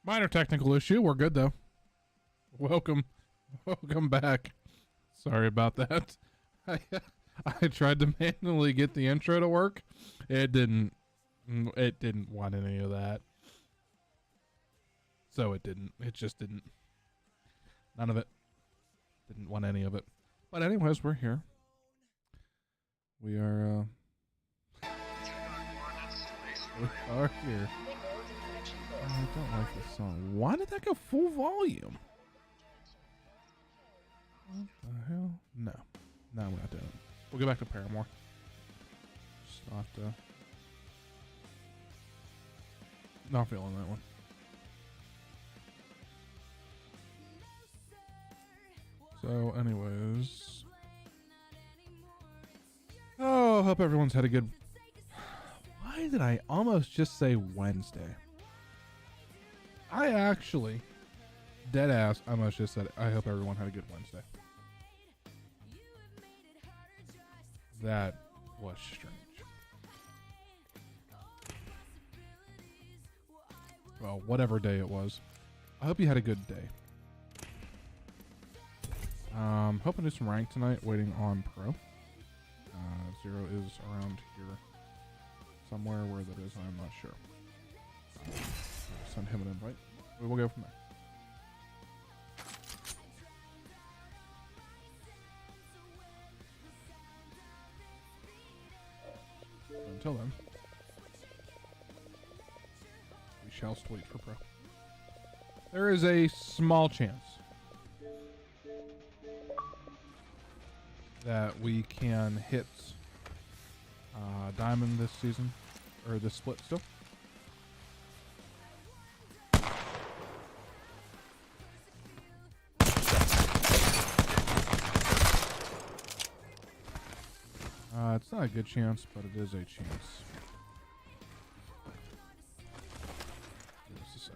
Minor technical issue. We're good though. Welcome back. Sorry about that. I tried to manually get the intro to work. It didn't want any of that. So it just didn't. None of it. Didn't want any of it. But anyways, we're here. We are here. I don't like this song. Why did that go full volume? What the hell? No, we're not doing it. We'll go back to Paramore. Just not feeling that one. So, anyways. Oh, hope everyone's had a good... Why did I almost just say Wednesday? I actually, dead ass, I almost just said it. I hope everyone had a good Wednesday. That was strange. Well, whatever day it was. I hope you had a good day. Hoping to do some rank tonight, waiting on Pro. Zero is around here somewhere. Where that is, I'm not sure. Send him an invite. We will go from there. But until then, we shall wait for Pro. There is a small chance that we can hit Diamond this season, or this split still. It's not a good chance, but it is a chance. Needless to say.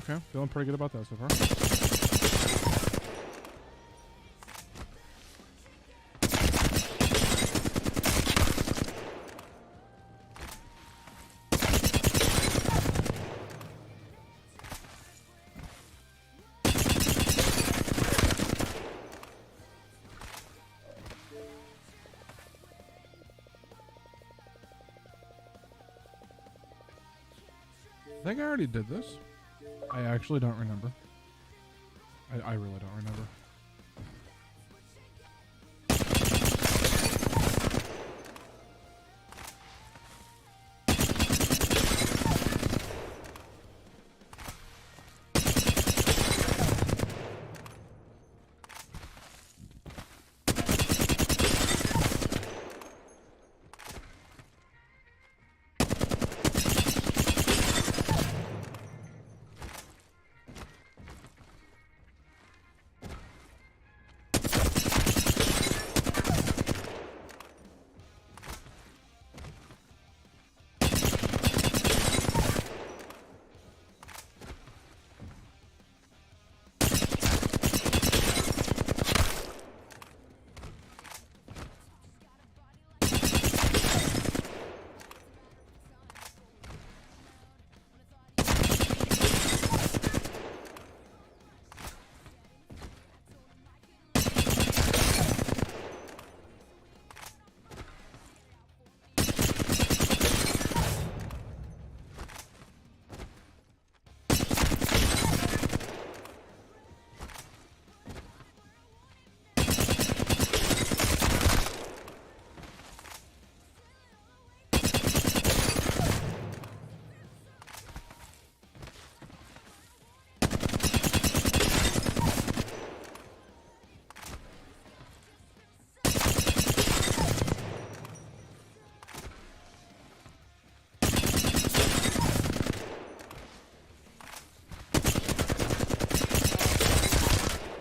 Okay, feeling pretty good about that so far. I think I already did this. I actually don't remember. I really don't remember.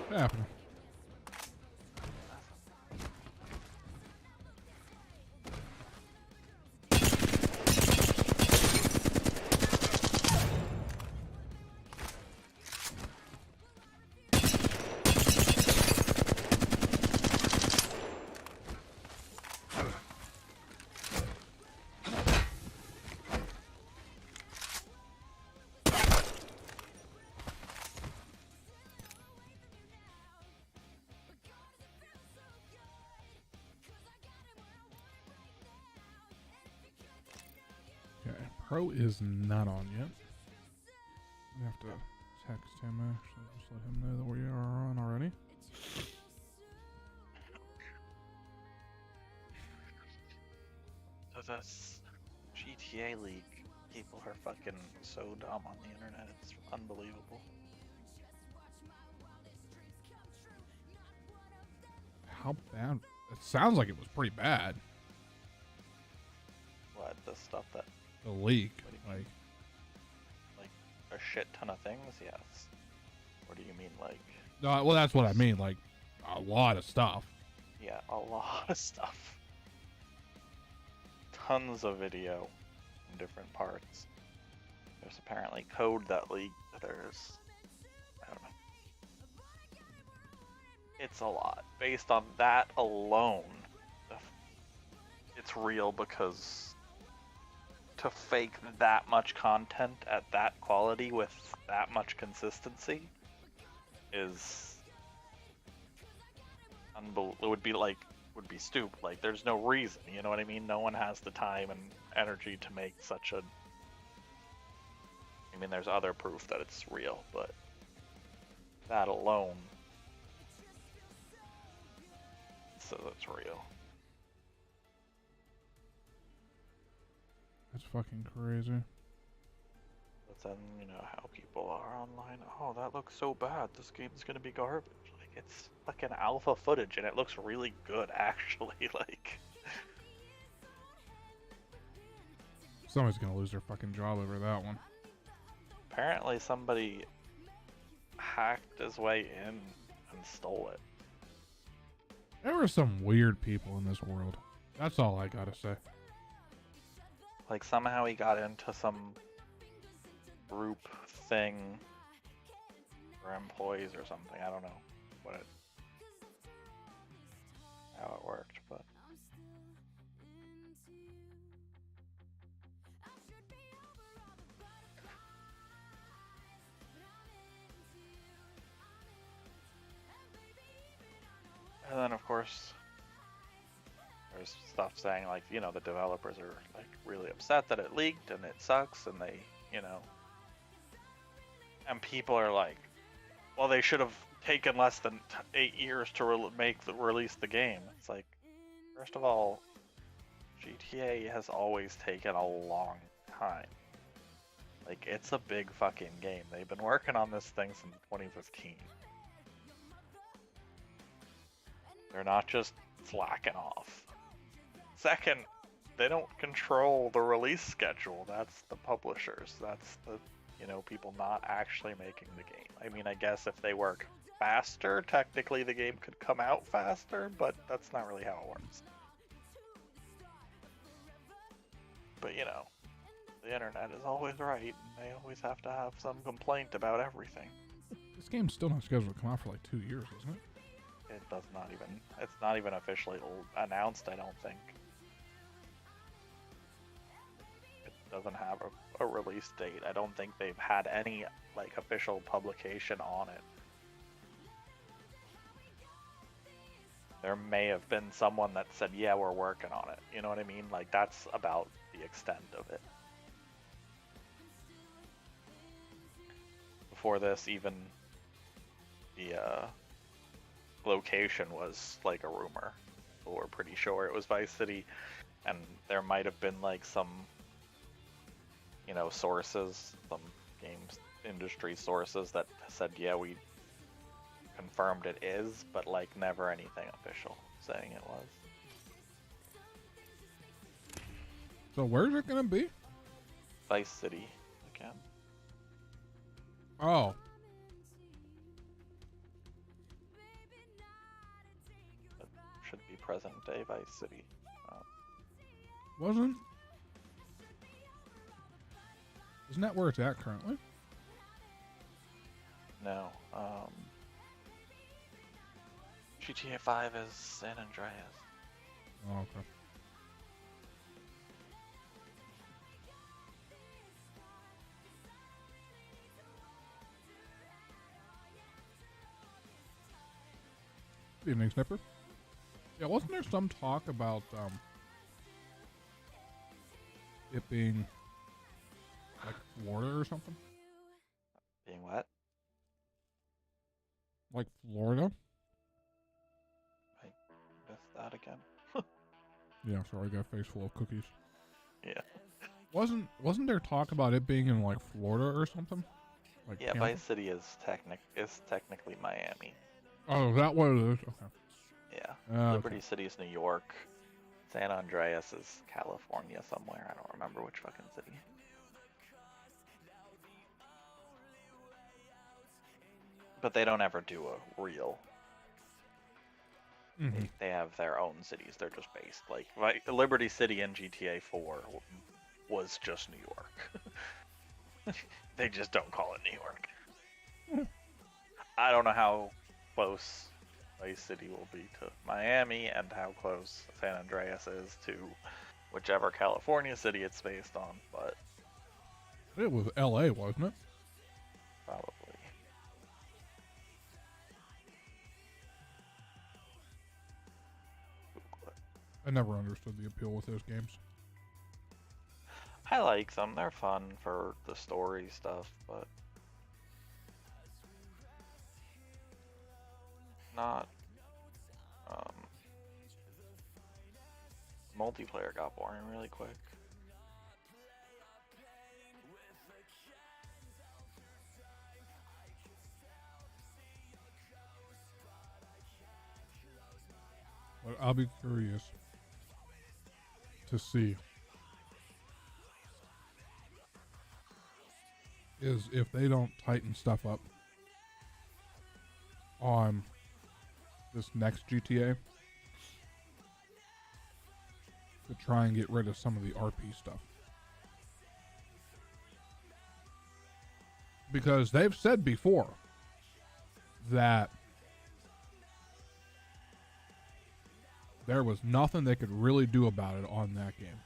What happened? Okay, Pro is not on yet. We have to text him actually, just let him know that we are on already. So this GTA League, people are fucking so dumb on the internet, it's unbelievable. How bad? It sounds like it was pretty bad. What, the stuff that, The leak, like a shit ton of things? Yes. What do you mean, like? no, well, that's what I mean. Like a lot of stuff. Yeah, a lot of stuff. Tons of video in different parts. There's apparently code that leaked. There's, I don't know. It's a lot. Based on that alone, it's real because to fake that much content at that quality with that much consistency is it would be stupid. Like, there's no reason, you know what I mean? No one has the time and energy to make such a, I mean, there's other proof that it's real, but that alone, so it's real. That's fucking crazy. But then, you know, how people are online. Oh, that looks so bad. This game's gonna be garbage. Like, it's fucking alpha footage, and it looks really good, actually. Like, Somebody's gonna lose their fucking job over that one. apparently somebody hacked his way in and stole it. There are some weird people in this world. That's all I gotta say. Like, somehow he got into some group thing for employees or something. I don't know how it worked, but and then of course there's stuff saying like, you know, the developers are like really upset that it leaked and it sucks, and they, you know, and people are like, well, they should have taken less than 8 years to release the game. It's like, first of all, GTA has always taken a long time. Like, it's a big fucking game. They've been working on this thing since 2015. They're not just slacking off. Second, they don't control the release schedule. That's the publishers. That's the, you know, people not actually making the game. I mean, I guess if they work faster, technically the game could come out faster, but that's not really how it works. But, you know, the internet is always right, and they always have to have some complaint about everything. This game's still not scheduled to come out for like 2 years, isn't it? It's not even officially announced, I don't think. It doesn't have a release date. I don't think they've had any, like, official publication on it. There may have been someone that said, yeah, we're working on it. You know what I mean? Like, that's about the extent of it. Before this, even the location was like a rumor. People were pretty sure it was Vice City, and there might have been like some, you know, sources, some games industry sources that said, yeah, we confirmed it is, but like never anything official saying it was. So where's it gonna be? Vice City again. Oh. It should be present day Vice City. Wasn't? Isn't that where it's at currently? No. GTA 5 is San Andreas. Oh, okay. Good evening, Snipper. Yeah, wasn't there some talk about it being like Florida or something? Being what? Like Florida? I missed that again. Yeah, sorry, I got a face full of cookies. Yeah. Wasn't there talk about it being in like Florida or something? Like Yeah, Tampa? Vice City is technically Miami. Oh, is that what it is? Okay. Yeah. Liberty Okay. City is New York. San Andreas is California somewhere. I don't remember which fucking city. But they don't ever do a real. Mm-hmm. They have their own cities. They're just based. Like Liberty City in GTA 4 was just New York. They just don't call it New York. I don't know how close Vice City will be to Miami and how close San Andreas is to whichever California city it's based on, but It was LA, wasn't it? probably. Google it. I never understood the appeal with those games. I like them. They're fun for the story stuff, but not. Multiplayer got boring really quick. But I'll be curious to see is if they don't tighten stuff up on this next GTA to try and get rid of some of the RP stuff. Because they've said before that there was nothing they could really do about it on that game.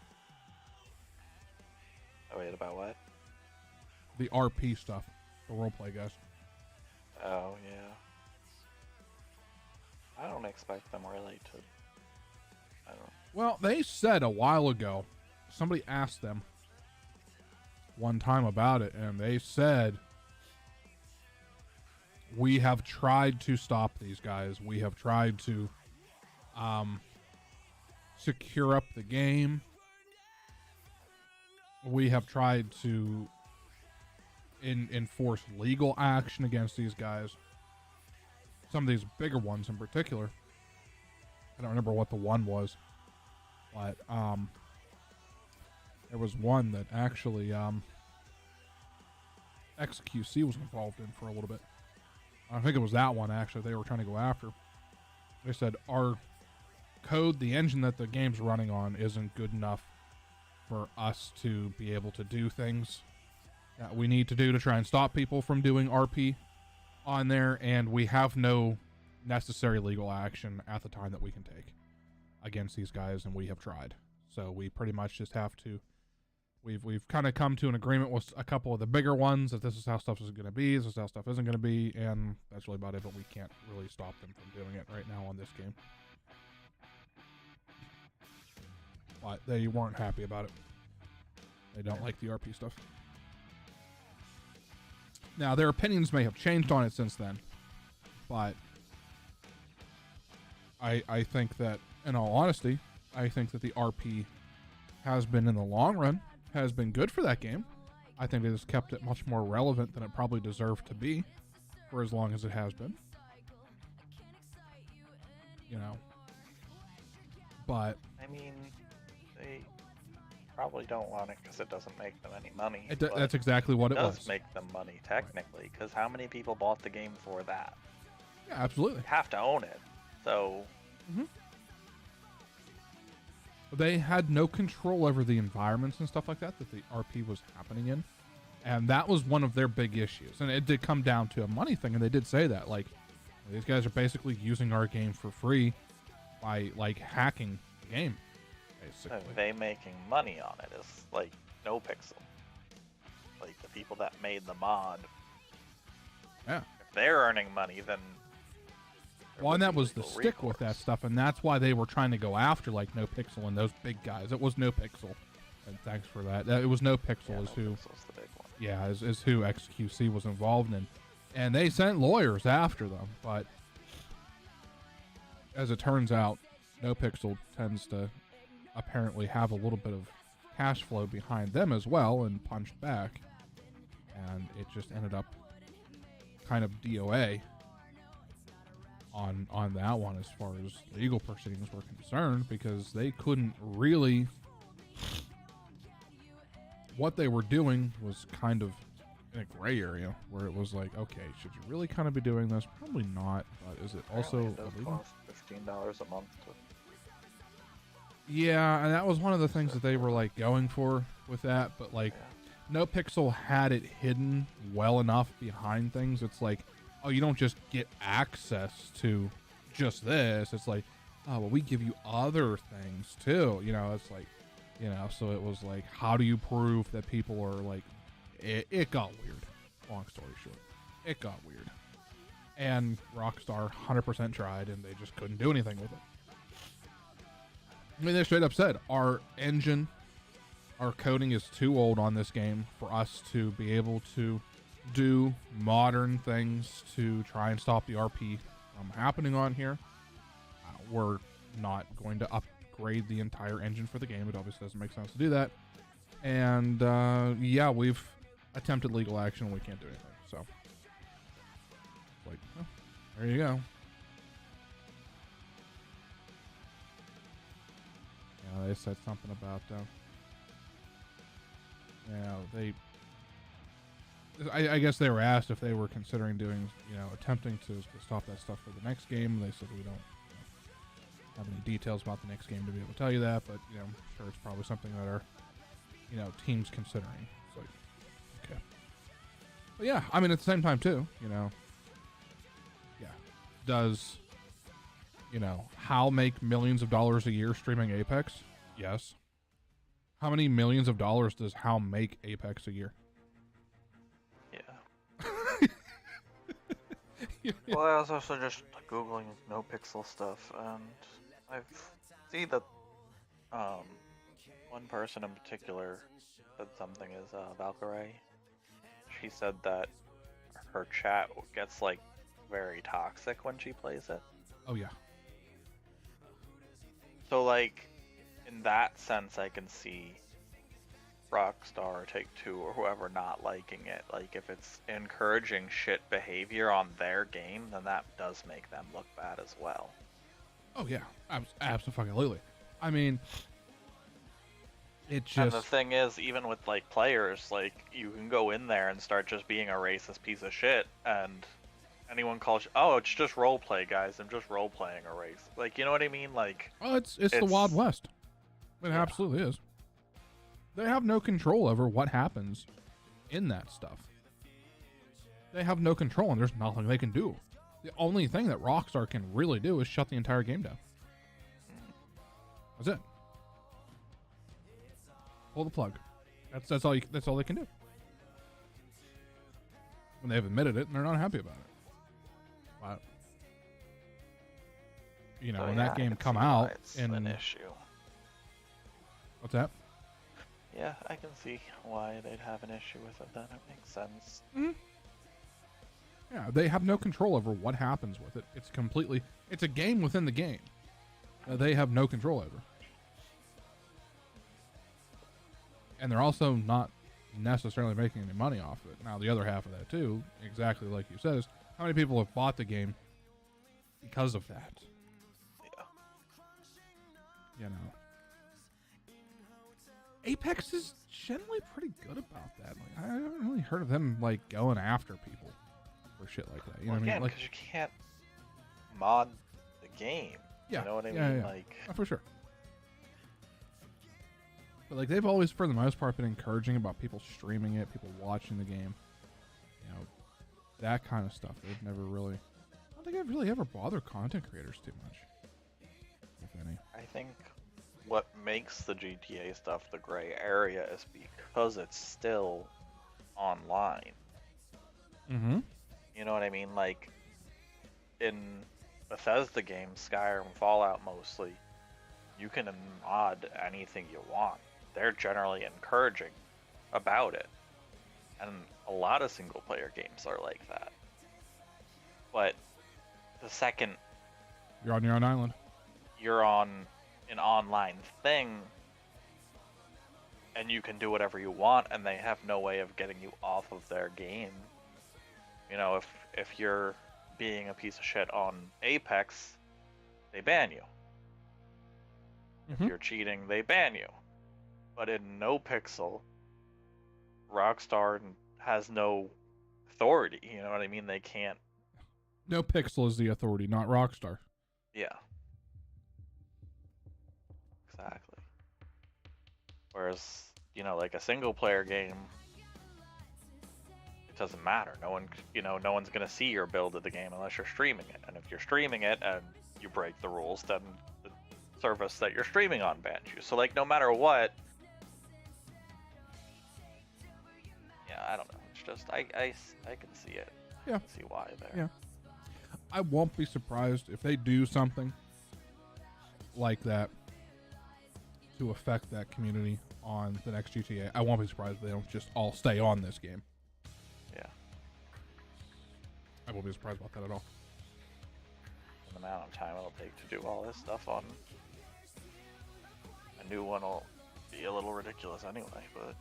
Oh, wait, about what? The RP stuff, the roleplay guys. Oh, yeah. I don't expect them really to. I don't. Well, they said a while ago, somebody asked them one time about it, and they said, we have tried to stop these guys. We have tried to secure up the game. We have tried to enforce legal action against these guys. Some of these bigger ones in particular. I don't remember what the one was, but there was one that actually XQC was involved in for a little bit. I think it was that one actually they were trying to go after. They said our code, the engine that the game's running on, isn't good enough for us to be able to do things that we need to do to try and stop people from doing RP on there, and we have no necessary legal action at the time that we can take against these guys, and we have tried. So we pretty much just have to, we've kind of come to an agreement with a couple of the bigger ones that this is how stuff is going to be, this is how stuff isn't going to be, and that's really about it, but we can't really stop them from doing it right now on this game. But they weren't happy about it. They don't like the RP stuff. Now, their opinions may have changed on it since then, but I think that, in all honesty, I think that the RP has been, in the long run, has been good for that game. I think it has kept it much more relevant than it probably deserved to be for as long as it has been. You know. But I mean, they probably don't want it because it doesn't make them any money. That's exactly what it was. It does make them money, technically, because how many people bought the game for that? Yeah, absolutely. You have to own it. So... Mm-hmm. They had no control over the environments and stuff like that the RP was happening in. And that was one of their big issues. And it did come down to a money thing, and they did say that. Like, these guys are basically using our game for free by, like, hacking the game, basically. They making money on it is, like, NoPixel. Like, the people that made the mod. Yeah. If they're earning money, then... Well, and that was the stick with that stuff, and that's why they were trying to go after, like, NoPixel and those big guys. It was NoPixel, and thanks for that. It was NoPixel yeah, is who... NoPixel's the big one. Yeah, is who XQC was involved in. And they sent lawyers after them, but as it turns out, NoPixel tends to apparently have a little bit of cash flow behind them as well, and punched back. And it just ended up kind of DOA on that one as far as legal proceedings were concerned, because they couldn't really... What they were doing was kind of in a gray area, where it was like, okay, should you really kind of be doing this? Probably not, but is it also Apparently it does illegal? cost $15 a month to... Yeah, and that was one of the things that they were like going for with that, but like NoPixel had it hidden well enough behind things. It's like, oh, you don't just get access to just this. It's like, oh, well, we give you other things too. You know, it's like, you know, so it was like, how do you prove that people are like, it got weird. Long story short, it got weird. And Rockstar 100% tried, and they just couldn't do anything with it. I mean, they straight up said, our engine, our coding is too old on this game for us to be able to do modern things to try and stop the RP from happening on here. We're not going to upgrade the entire engine for the game. It obviously doesn't make sense to do that. And yeah, we've attempted legal action and we can't do anything. So, like, well, there you go. Yeah, they said something about I guess they were asked if they were considering doing, attempting to stop that stuff for the next game. They said we don't have any details about the next game to be able to tell you that, but I'm sure it's probably something that our team's considering. It's like, okay, but yeah, I mean at the same time too, Does, Hal make millions of dollars a year streaming Apex? Yes. How many millions of dollars does Hal make Apex a year? Yeah. Well, I was also just googling NoPixel stuff, and I see that one person in particular said something is Valkyrie. She said that her chat gets like very toxic when she plays it. Oh yeah. So like, in that sense, I can see Rockstar or Take-Two or whoever not liking it. Like, if it's encouraging shit behavior on their game, then that does make them look bad as well. Oh yeah, absolutely. I mean, it just... And the thing is, even with like players, like, you can go in there and start just being a racist piece of shit, and anyone calls you, oh, it's just roleplay, guys. I'm just role-playing a race. Like, you know what I mean? Like, oh, it's the Wild West. It absolutely is. They have no control over what happens in that stuff. They have no control, and there's nothing they can do. The only thing that Rockstar can really do is shut the entire game down. That's it. Pull the plug. That's all they can do. And they've admitted it, and they're not happy about it. But when that game come out, and an issue. What's that? Yeah, I can see why they'd have an issue with it. Then it makes sense. Mm-hmm. Yeah, they have no control over what happens with it. It's a game within the game that they have no control over. And they're also not necessarily making any money off of it. Now, the other half of that too, exactly like you said, is how many people have bought the game because of that? Yeah. Apex is generally pretty good about that. Like, I haven't really heard of them like going after people for shit like that. You know what I mean? Like, because you can't mod the game. Yeah. You know what I mean? Yeah. Like, for sure. But like, they've always, for the most part, been encouraging about people streaming it, people watching the game. That kind of stuff. They've never really. I don't think I've really ever bothered content creators too much, if any. I think what makes the GTA stuff the gray area is because it's still online. Mm-hmm. You know what I mean? Like, in Bethesda games, Skyrim, Fallout mostly, you can mod anything you want. They're generally encouraging about it. And a lot of single player games are like that. But the second you're on your own island, you're on an online thing, and you can do whatever you want, and they have no way of getting you off of their game. If you're being a piece of shit on Apex, they ban you. Mm-hmm. If you're cheating, they ban you. But in NoPixel, Rockstar has no authority. You know what I mean? They can't. NoPixel is the authority, not Rockstar. Yeah. Exactly. Whereas, like a single player game, it doesn't matter. No one's gonna see your build of the game unless you're streaming it. And if you're streaming it and you break the rules, then the service that you're streaming on bans you. So like, no matter what, yeah, I don't know. It's just I can see it. Yeah. I can see why there. Yeah. I won't be surprised if they do something like that to affect that community on the next GTA. I won't be surprised if they don't just all stay on this game. Yeah. I won't be surprised about that at all. The amount of time it'll take to do all this stuff on a new one will be a little ridiculous anyway, but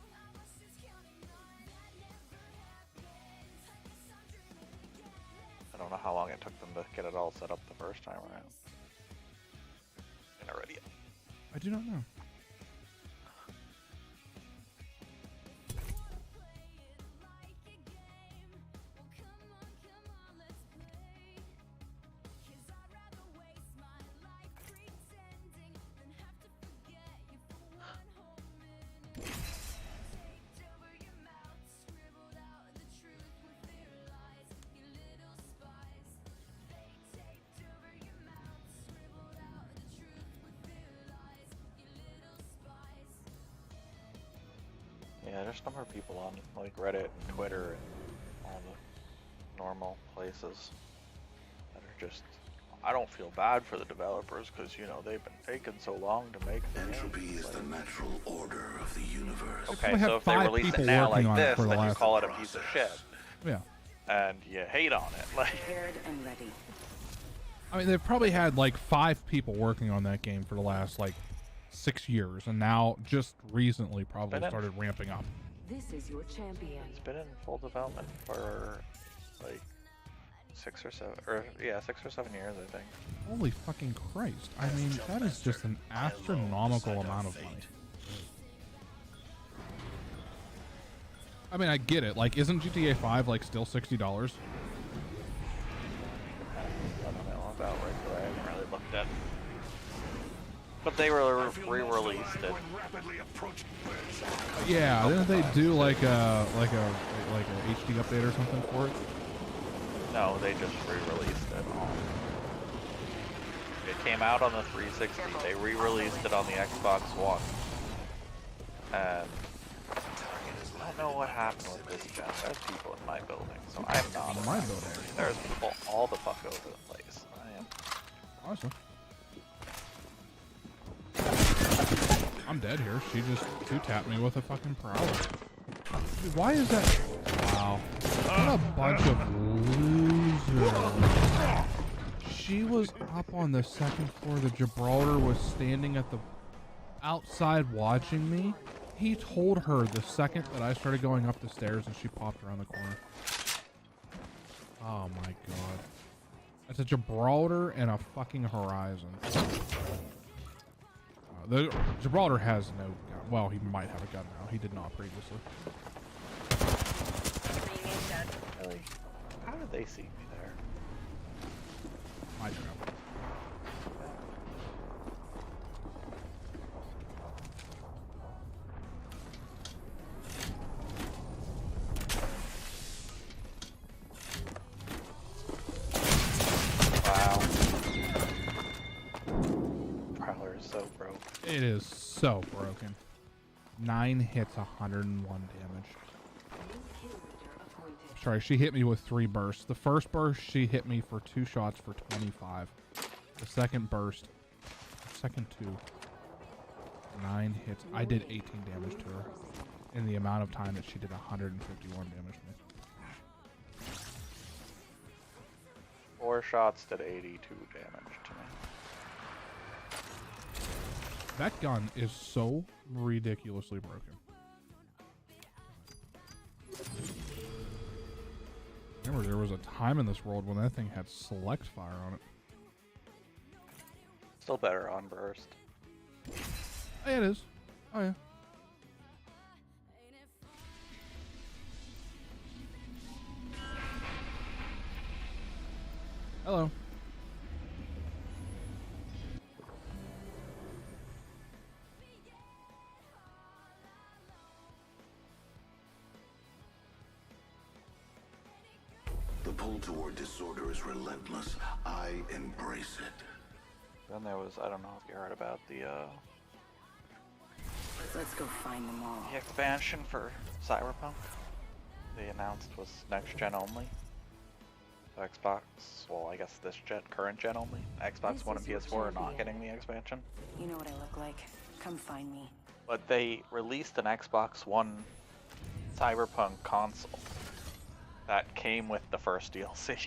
I don't know how long it took them to get it all set up the first time around. And already. I do not know. Yeah, there's a number of people on like Reddit and Twitter and all the normal places that are just. I don't feel bad for the developers because, you know, they've been taking so long to make the Entropy game. is the natural order of the universe. Okay, We have so if they 5 release people it now working like on it this, for the then you last- call it a piece of shit. Yeah. And you hate on it. Like, Prepared and ready. I mean, they've probably had like 5 people working on that game for the last like 6 years, and now just recently probably But started ramping up. This is your champion. it's been in full development for like 6 or 7 years, I think. Holy fucking Christ. I mean, that is just an astronomical amount of money. I mean, I get it. Like, isn't GTA 5 like still $60? I don't know about regular. I haven't really looked at. But they re-released it. Yeah, didn't they do like a HD update or something for it? No, they just re-released it. It came out on the 360. They re-released it on the Xbox One. And I don't know what happened with this gen. There's people in my building, so I am not In my building. There's people all the fuck over the place. I am. Awesome. I'm dead here. She just 2-tapped me with a fucking prowler. Dude, why is that? Wow. What a bunch of losers. She was up on the 2nd floor. The Gibraltar was standing at the outside watching me. He told her the second that I started going up the stairs and she popped around the corner. Oh my god. That's a Gibraltar and a fucking Horizon. The Gibraltar has no gun. Well, he might have a gun now. He did not previously. Really? How did they see me there? I don't know. Wow. Prowler is so broke. It is so broken. 9 hits, 101 damage. Sorry, she hit me with 3 bursts. The first burst, she hit me for 2 shots for 25. The second burst, second 2, 9 hits. I did 18 damage to her in the amount of time that she did 151 damage to me. 4 shots did 82 damage to me. That gun is so ridiculously broken. Remember, there was a time in this world when that thing had select fire on it. Still better on burst. Oh, yeah, it is. Oh, yeah. Hello. The pull toward disorder is relentless. I embrace it. Then there was, I don't know if you heard about the Let's go find them all. expansion for Cyberpunk. They announced was next gen only. So Xbox, well, I guess this gen, current gen only. Xbox This One is and your PS4 are not champion. getting the expansion. You know what I look like. Come find me. But they released an Xbox One Cyberpunk console that came with the first DLC.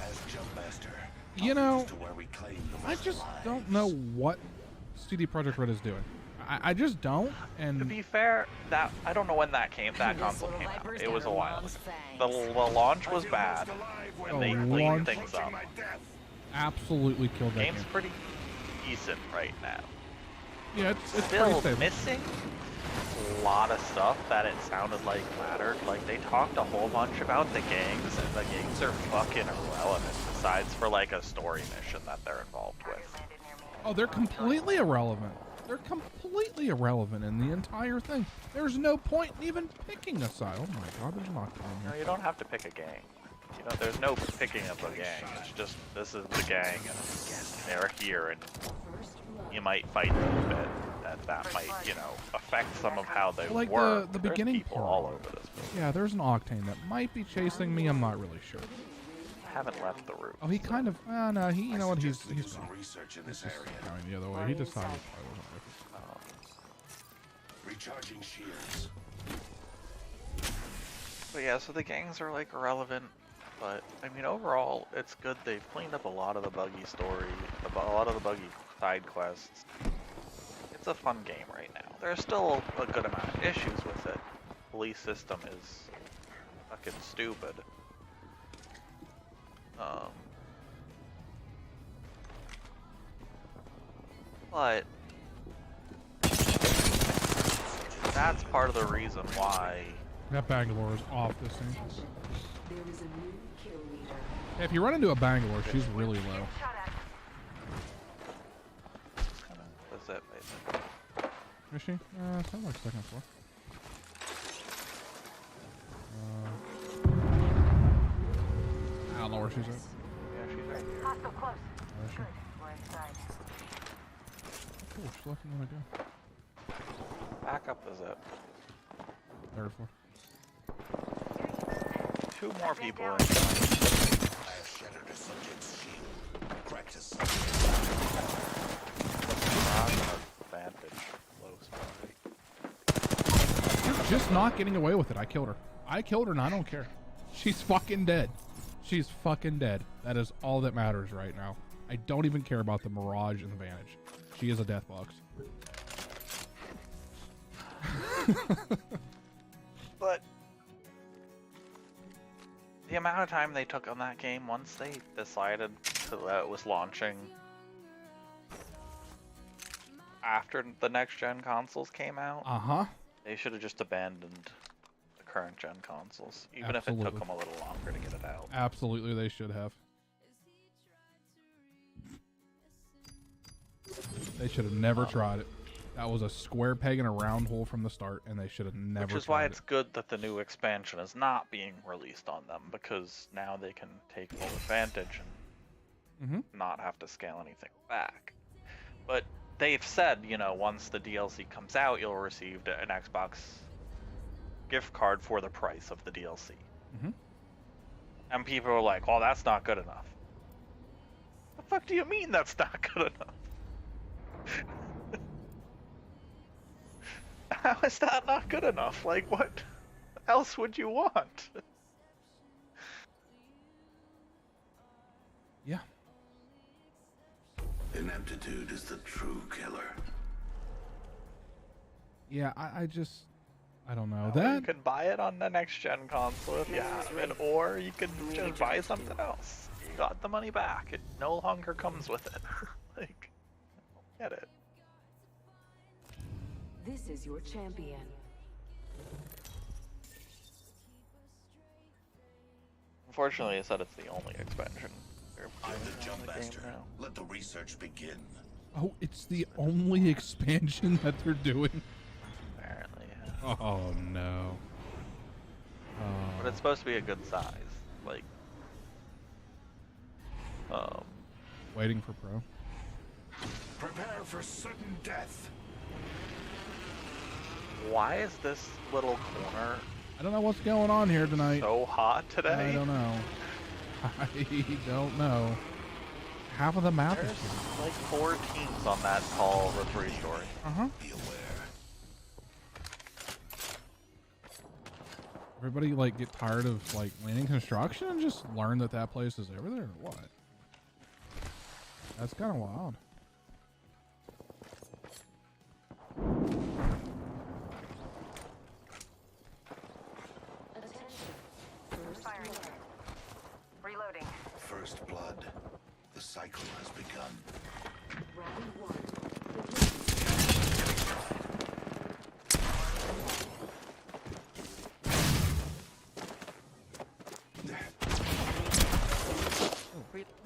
As Jumpmaster, You know, to where we claim the I most just lives. don't know what CD Projekt Red is doing. I just don't, To and be fair, that I don't know when that console came out. It was a while ago. The launch was bad, and they The cleaned launch- things up. absolutely killed that Game's game. pretty decent right now. Yeah, it's pretty Still stable. missing a lot of stuff that it sounded like mattered. Like they talked a whole bunch about the gangs, and the gangs are fucking irrelevant besides for like a story mission that they're involved with. Oh, they're completely irrelevant. They're completely irrelevant in the entire thing. There's no point in even picking a side. Oh my god, there's not in No, here. you don't have to pick a gang. You know, there's no picking of a gang. It's just this is the gang, and they're here, and you might fight them a bit, that might, you know, affect some of how they Like work. the There's beginning people part. all over this place. Yeah, there's an Octane that might be chasing me. I'm not really sure. Haven't left the room. Oh, he kind of. No, he. You know what? He's Do some research in this area. going the other way. He decided. I wasn't Recharging shields. But yeah, so the gangs are like irrelevant, but I mean overall it's good. They've cleaned up a lot of the buggy story, a lot of the buggy side quests. It's a fun game right now. There's still a good amount of issues with it. Police system is fucking stupid. But that's part of the reason why. That Bangalore is off this thing. There is a new kill leader. Hey, if you run into a Bangalore, she's really low. That's it, basically. Is she? Sounds like second floor. I don't know where she's at. Yeah, she's right here. Hostile close. Where is she? We're inside. Cool, she's left in the go. Back up is it. Third floor. Two more people in. I have shattered a subject's shield. Cracked a subject. Advantage. Low spot. You're just not getting away with it. I killed her. I killed her and I don't care. She's fucking dead. She's fucking dead. That is all that matters right now. I don't even care about the Mirage and the Vantage. She is a death box. But the amount of time they took on that game once they decided that it was launching after the next gen consoles came out, Uh-huh. they should have just abandoned the current gen consoles, even if it Absolutely. took them a little longer to get it out. Absolutely, they should have. They should have never tried it. That was a square peg in a round hole from the start, and they should have never Which is why tried it's good that the new expansion is not being released on them, because now they can take full advantage and Mm-hmm. not have to scale anything back. But they've said, you know, once the DLC comes out, you'll receive an Xbox gift card for the price of the DLC. Mhm. And people are like, well, that's not good enough. The fuck do you mean that's not good enough? How is that not good enough? Like, what else would you want? Yeah. Ineptitude is the true killer. Yeah, I just... I don't know. You That... can buy it on the next gen console if you have it, or you can just buy something else. You got the money back. It no longer comes with it. Like, get it. This is your champion. Unfortunately, it said it's the only expansion. They're I'm doing the on jump the game master. now. Let the research begin. Oh, it's the only expansion that they're doing? Apparently, yeah. Oh, no. But it's supposed to be a good size. Like, Waiting for Pro. Prepare for sudden death. why is this little corner I don't know what's going on here tonight. so hot today? I don't know. I don't know. Half of the map is... There's like 4 teams on that tall referee story. Uh-huh. Be aware. Everybody, like, get tired of, like, landing construction and just learn that that place is over there, or what? That's kind of wild. Firing. Reloading. First blood. The cycle has begun. Round one.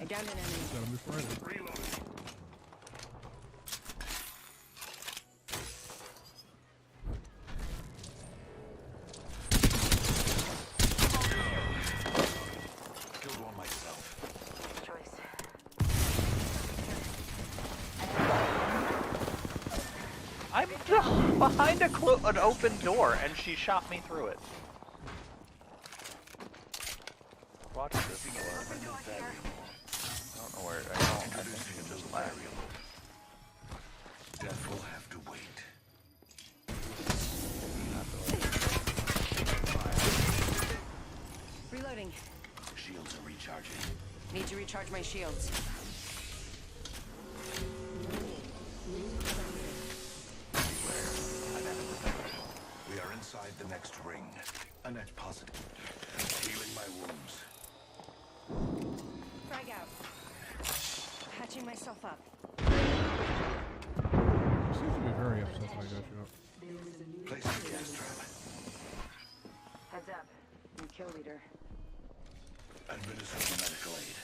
I downed an enemy. Got him just right. Killed one myself. Choice. I behind an open door, and she shot me through it. Watch this door. I don't know where. I think she just left. Death will have to wait. Reloading. Shields are recharging. Need to recharge my shields. We are inside the next ring. A net positive. Healing my wounds. Frag out. Patching myself up. He seems to be very upset that I got you up. Placing gas trap. Heads up. New kill leader. Administering medical aid.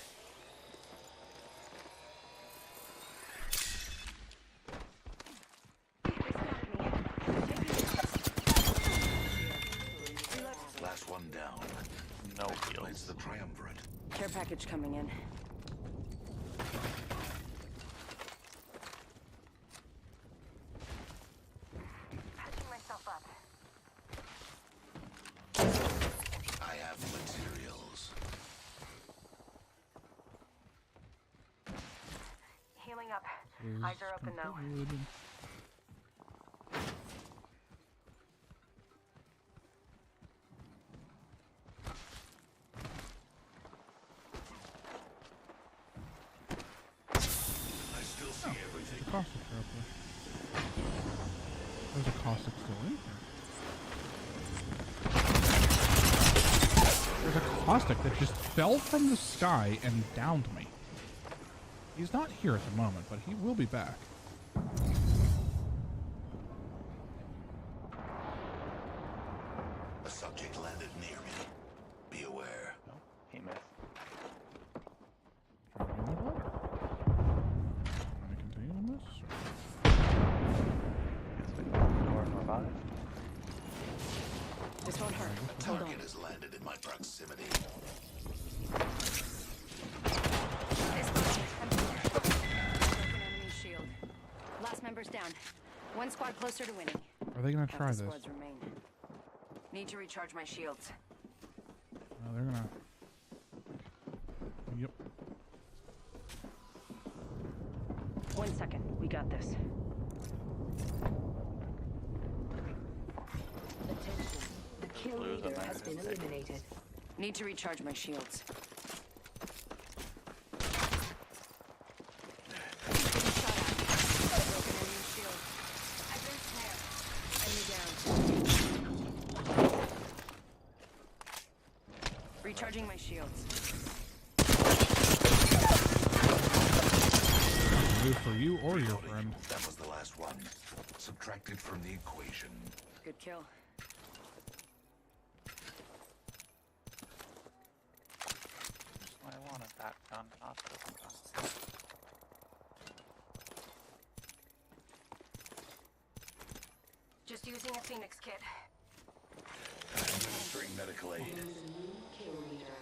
Last one down. No Place heals. the triumvirate. Care package coming in. Patching myself up. I have materials. Healing up. Eyes are open though. Completed. I still see everything. Caustic trap there. There's a caustic still in here. There's a caustic that just fell from the sky and downed me. He's not here at the moment, but he will be back. A subject landed near me. Be aware. No, he missed. Try to do my letter. Can I continue on this? Guess we can ignore and revive. This won't hurt. A Hold on. target has landed in my proximity. Broken enemy shield. Last member's down. One squad closer to winning. Are they gonna Half try the this? squads remain. Need to recharge my shields. No, they're gonna. Yep. 1 second. We got this. Attention. The kill Blues leader are has been nice. eliminated. Need to recharge my shields. Getting shot at. Broken enemy shield. I've been snared. Enemy down. Recharging my shields. Move for you or your friend. That was the last one. Subtracted from the equation. Good kill. I wanted that gun, not this gun. Just using a Phoenix kit. Administering medical aid. Kill leader.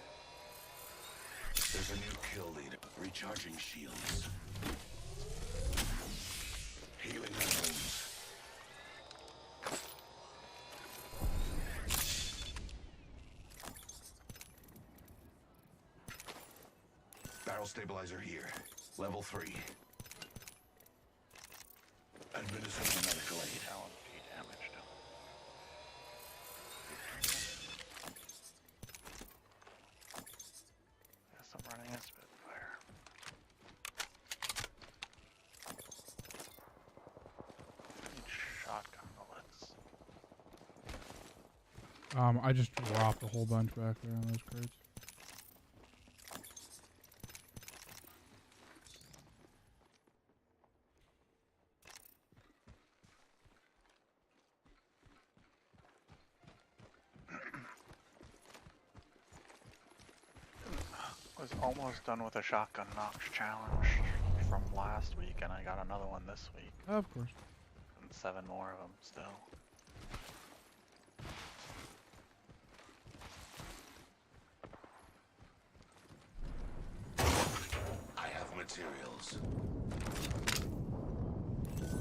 There's a new kill leader. Recharging shields. Healing my wounds. Barrel stabilizer here. Level 3. Administering medical aid. LMG damaged. Guess I'm running a Spitfire. Need shotgun bullets. I just dropped a whole bunch back there on those crates. Was almost done with a shotgun Nox challenge from last week, and I got another one this week, Of course. and 7 more of them still. I have materials.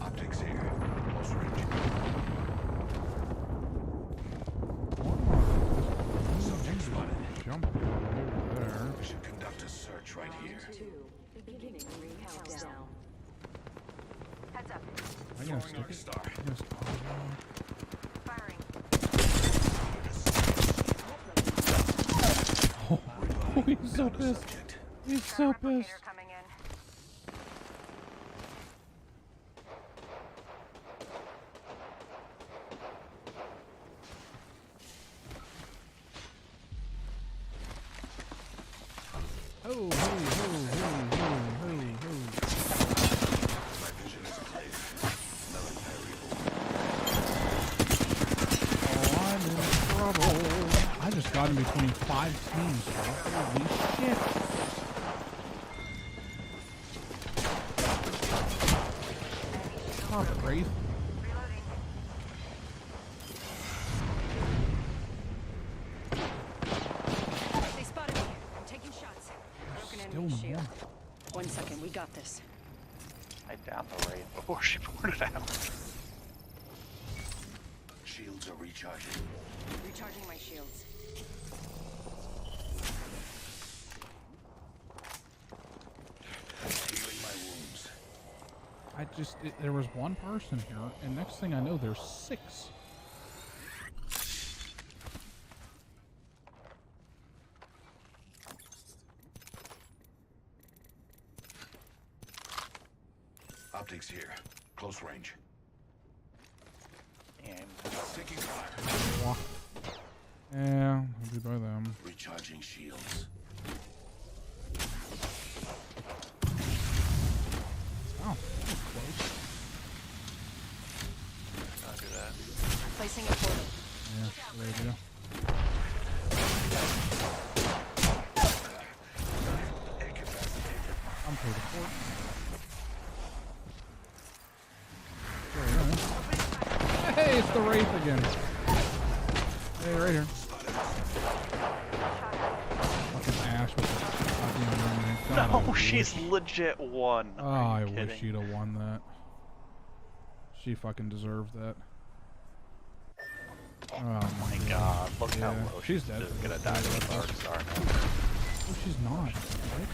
Optics here. Close range. Dark Star. Just, Firing. oh, he's so Down to pissed. subject. He's Got so a replicator pissed. coming in. Oh, ho, ho, ho, ho, ho, ho. My vision is clear. Another variable. Oh, I'm in trouble. I just got in between 5 teams, bro. Holy shit. Stop, Wraith. Reloading. They spotted me. I'm taking shots. Broken enemy Still shield. more. 1 second, we got this. I downed the Wraith before she poured it out. Shields are recharging. Recharging my shields. Healing my wounds. There was one person here, and next thing I know, there's 6. Optics here. Close range. And Taking fire. Wah. Yeah, I'll be by them. Recharging shields. Oh, that was close. don't do that. Placing a portal. Yeah, good idea. I'm for the port. Hey, it's the Wraith again. Hey, right here. Fucking Ash with the goddamn ring. God, I No, she's wish- legit won. Oh, Are I you wish kidding? she'd have won that. She fucking deserved that. Oh My God, look how Yeah, low she's dead. gonna die to a Dark Star now. Oh, she's not. Right?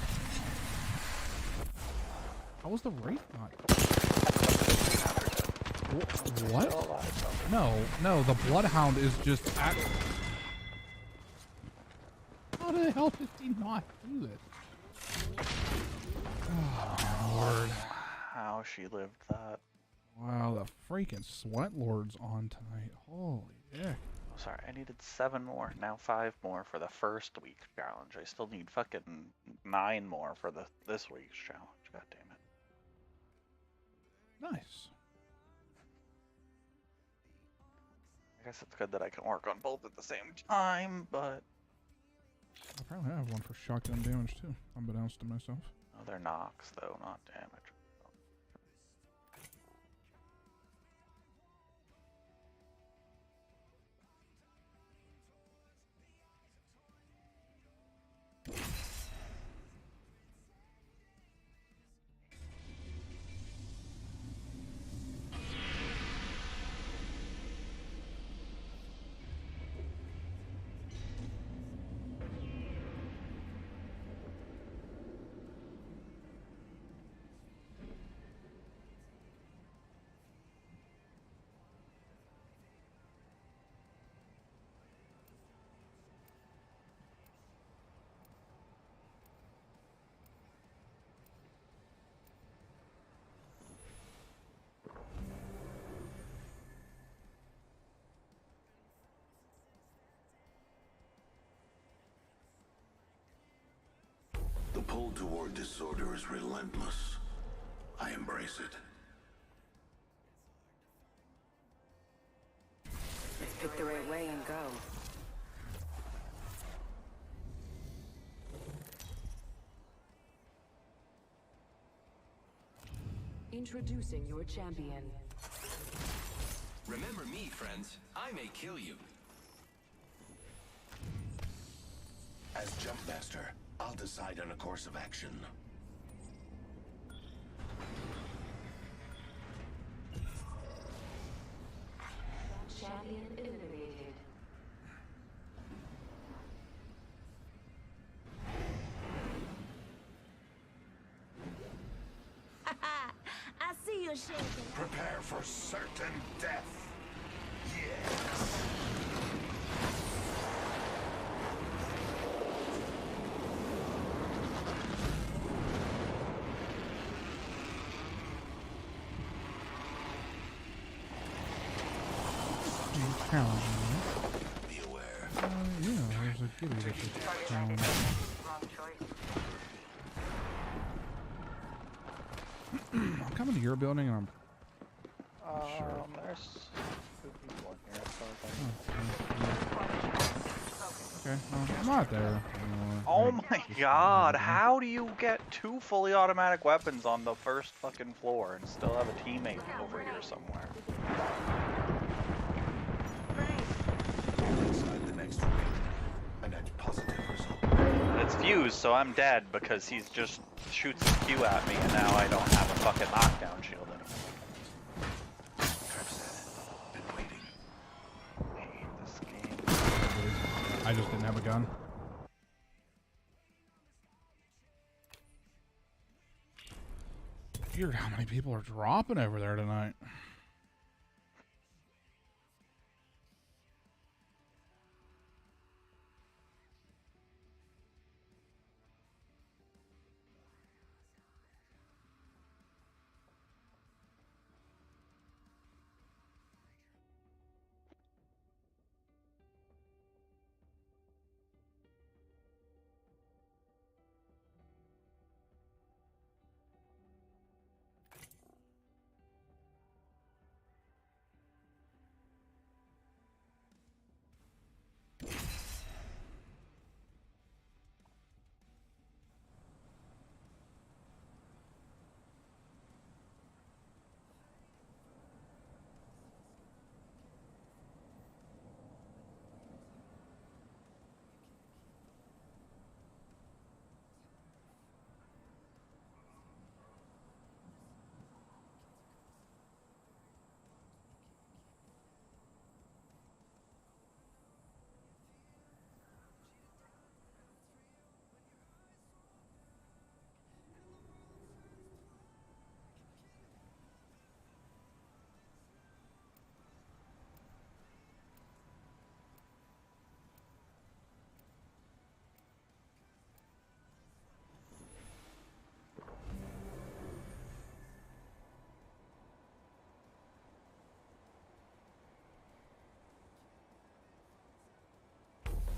How was the Wraith not? What? Still alive, No, the Bloodhound is just at. How the hell did he not do it? Oh, Lord. how she lived that. Wow, the freaking Sweat Lord's on tonight. Holy heck. I'm sorry, I needed 7 more, now 5 more for the first week's challenge. I still need fucking 9 more for this week's challenge. God damn it. Nice. I guess it's good that I can work on both at the same time, but Apparently I have one for shotgun damage too, unbeknownst to myself. oh, they're knocks though, not damage. The pull toward disorder is relentless. I embrace it. Let's pick the right way and go. Introducing your champion. Remember me, friends. I may kill you. As Jumpmaster, I'll decide on a course of action. Champion eliminated. I see you Prepare for certain death. Yes. Challenging. Be aware. Yeah, there's a kitty that just challenged. Wrong choice. I'm coming to your building and I'm There's 2 people in here. As far as I know. okay. Well, I'm not there anymore. Oh Like, my just god, random. how do you get 2 fully automatic weapons on the first fucking floor and still have a teammate over here somewhere? Inside the next ring. A net positive result. And it's fused, so I'm dead because he's just shoots his Q at me and now I don't have a fucking knockdown shield anymore. Trap set. Been waiting. I hate this game. I just didn't have a gun. Weird how many people are dropping over there tonight.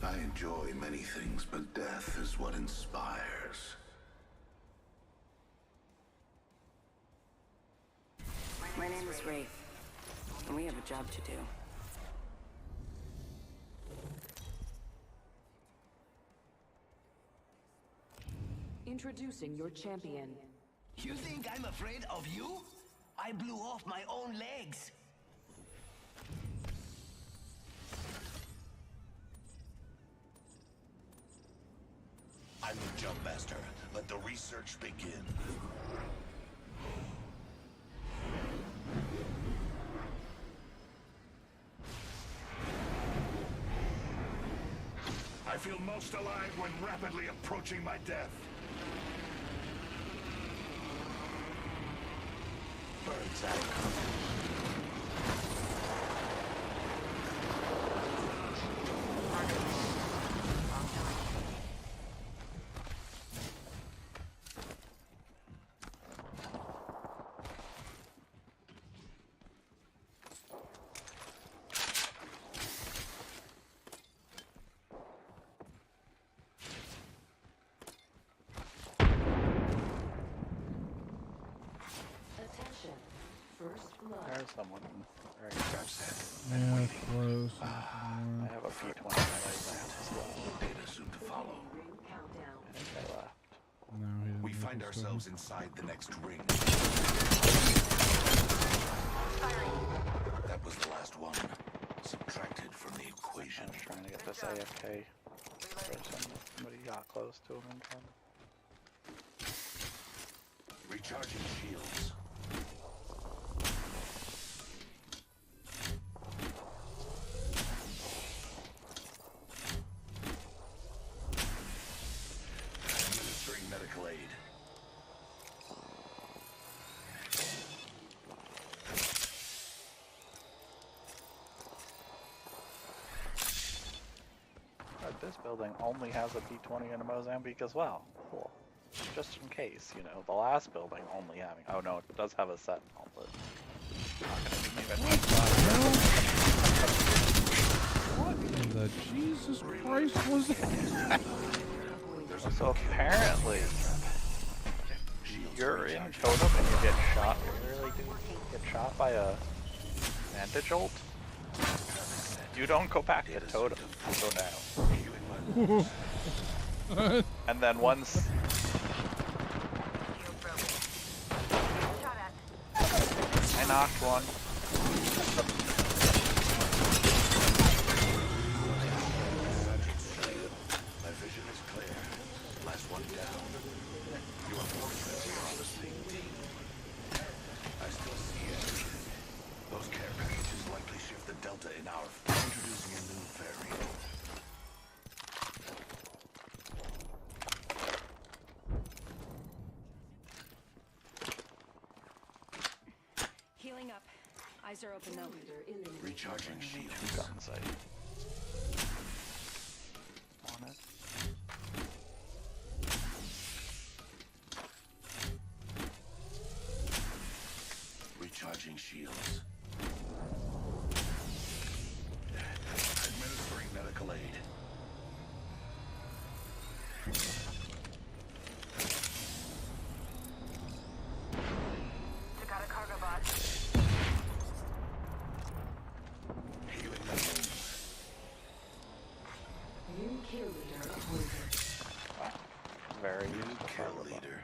I enjoy many things, but death is what inspires. My name is Wraith, and we have a job to do. Introducing your champion. You think I'm afraid of you? I blew off my own legs. I'm the jump master. Let the research begin. I feel most alive when rapidly approaching my death. Bird's eye. Attention. First blood. There's someone very Trap set. Yeah, close. I have a P20 in my left as well. Data soon to follow. Ring countdown. I think I left. No, he didn't We make find it ourselves inside the next ring. That was the last one. Subtracted from the equation. I'm trying to get this AFK person. Somebody got close to him in time. Recharging shields. Administering medical aid. this building only has a P20 and a Mozambique as well. Cool. Just in case, you know, the last building only having. Oh no, it does have a Sentinel, but not gonna be even. What in the Jesus Christ was that? So apparently, you're in Totem and you get shot. You really do get shot by a Vantage ult. You don't go back to Totem. You go down. And then once. I knocked one. My vision is clear. Last one down. You are fortunate we are on the same team. I still see it. Those care packages likely shift the delta in our introducing a new variant. Healing up. Eyes are open though. Recharging shield. Gun sight. On it. Recharging shields. Administering medical aid. Took out a cargo bot. Healing my wounds. New kill leader appointed. Very New useful. kill leader.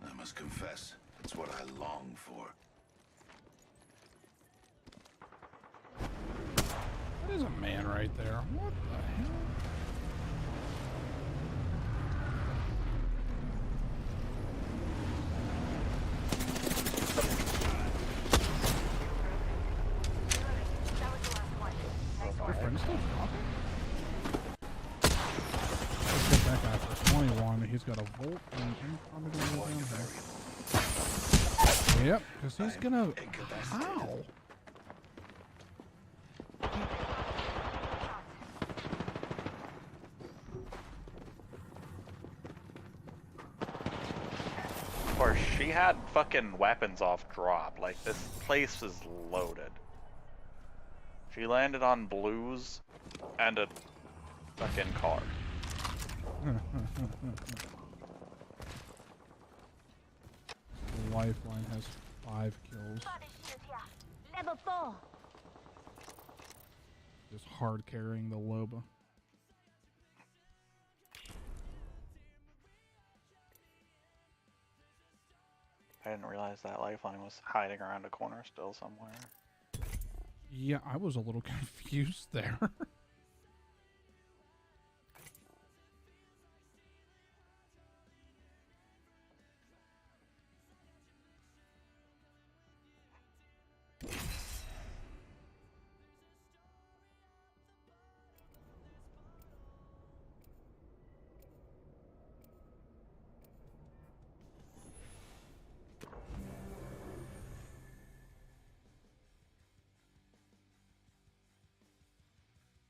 I must confess, it's what I long for. That is a man right there. What the hell? That was the last one. Your friend's still talking? Let's get that guy for 21. He's got a Volt and I'm probably gonna go down here. Yep, because he's gonna. How? Or she had fucking weapons off drop. Like, this place is loaded. She landed on blues and a fucking car. Lifeline has 5 kills. Level 4. Just hard carrying the Loba. I didn't realize that lifeline was hiding around a corner still somewhere. Yeah, I was a little confused there.